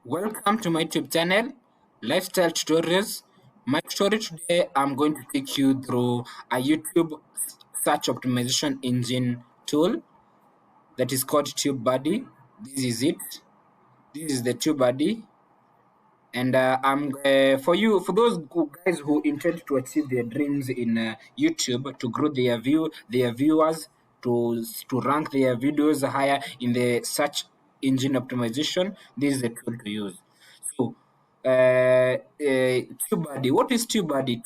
Welcome to my YouTube channel, Lifestyle Tutorials. My story today, I'm going to take you through a YouTube search optimization engine tool that is called TubeBuddy. This is it. This is the TubeBuddy, and for those guys who intend to achieve their dreams in YouTube, to grow their viewers, to rank their videos higher in the search engine optimization. This is the tool to use. So, TubeBuddy. What is TubeBuddy?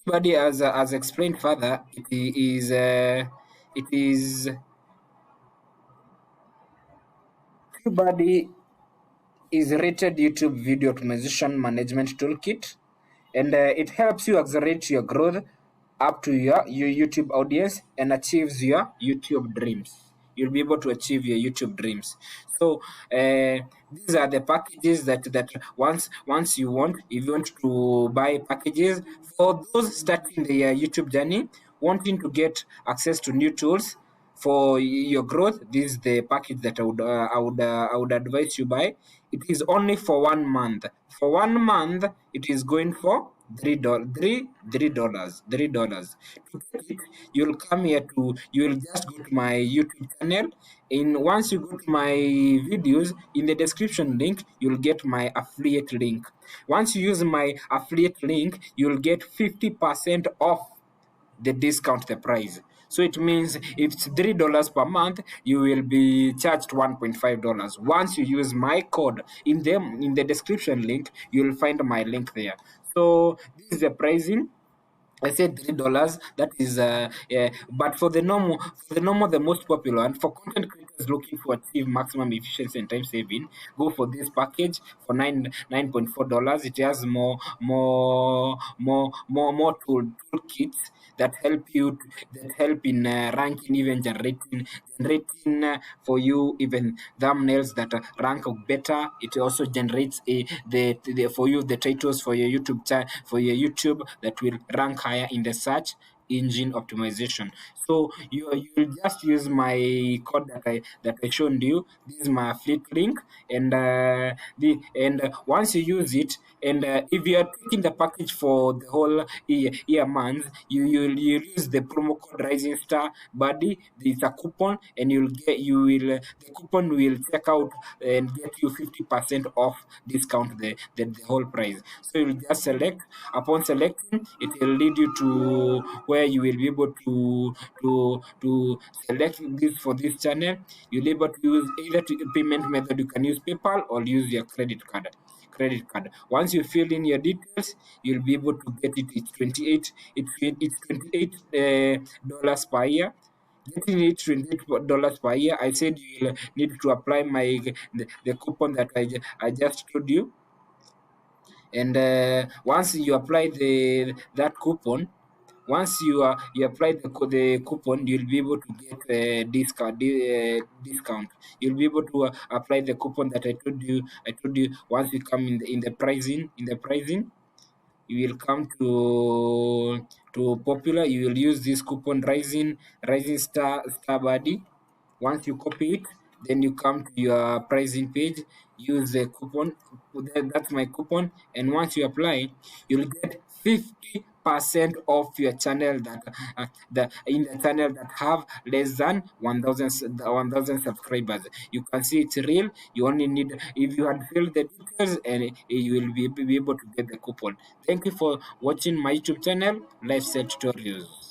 TubeBuddy, as explained further, it is TubeBuddy is rated YouTube video optimization management toolkit, and it helps you accelerate your growth up to your YouTube audience and achieves your YouTube dreams. You'll be able to achieve your YouTube dreams. So these are the packages that once you want, if you want to buy packages for those starting their YouTube journey, wanting to get access to new tools for your growth. This is the package that I would advise you buy. It is only for 1 month. For 1 month, it is going for $3. To get it, you'll come here you'll just go to my YouTube channel. Once you go to my videos, in the description link, you'll get my affiliate link. Once you use my affiliate link, you'll get 50% off the discount the price. So it means if it's $3 per month, you will be charged $1.5. Once you use my code in the description link, you'll find my link there. So this is the pricing. I said $3. That is but for the normal, the most popular one for content creators looking to achieve maximum efficiency and time saving, go for this package for $9.4. It has more toolkits that help in ranking, even generating for you even thumbnails that rank better. It also generates for you the titles for your YouTube that will rank higher in the search engine optimization. So you just use my code that I showed you. This is my affiliate link, and once you use it, and if you are taking the package for the whole year month, you use the promo code Rising Star Buddy. There's a coupon, and the coupon will check out and get you 50% off discount the whole price. So you'll just select. Upon selecting, it will lead you to where you will be able to select this for this channel. You'll be able to use either payment method. You can use PayPal or use your credit card. Once you fill in your details, you'll be able to get it. It's $28 per year. Getting it $28 per year. I said you'll need to apply the coupon that I just told you. And once you apply that coupon, once you apply the coupon, you'll be able to get a discount. You'll be able to apply the coupon that I told you. Once you come in the pricing, you will come to popular. You will use this coupon Rising Star Buddy. Once you copy it, then you come to your pricing page, use the coupon. That's my coupon, and once you apply, you'll get 50% off your channel the channel that have less than 1,000 subscribers. You can see it's real. You only need, if you had filled the details, and you will be able to get the coupon. Thank you for watching my YouTube channel, Lifestyle Tutorials.